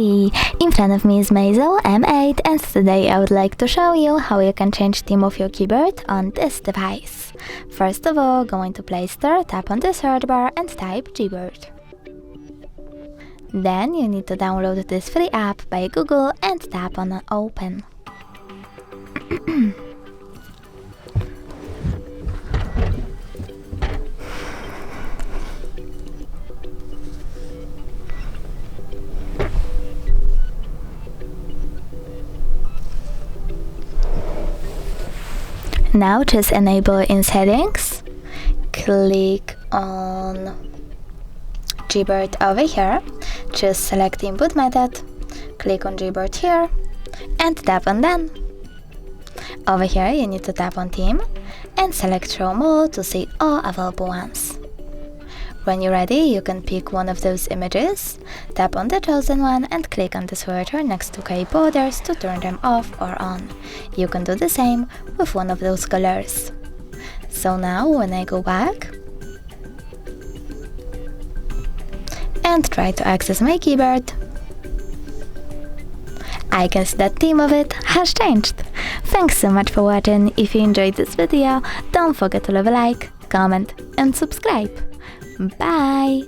Hi! In front of me is MEIZU M8 and today I would like to show you how you can change theme of your keyboard on this device. First of all, go into Play Store, tap on the search bar and type Gboard. Then you need to download this free app by Google and tap on Open. Now just enable in settings, click on Gboard over here, just select input method, click on Gboard here and tap on done. Over here you need to tap on theme and select show more to see all available ones. When you're ready, you can pick one of those images, tap on the chosen one and click on the switcher next to key borders to turn them off or on. You can do the same with one of those colors. So now when I go back and try to access my keyboard, I can see that theme of it has changed. Thanks so much for watching. If you enjoyed this video, don't forget to leave a like, comment and subscribe. Bye!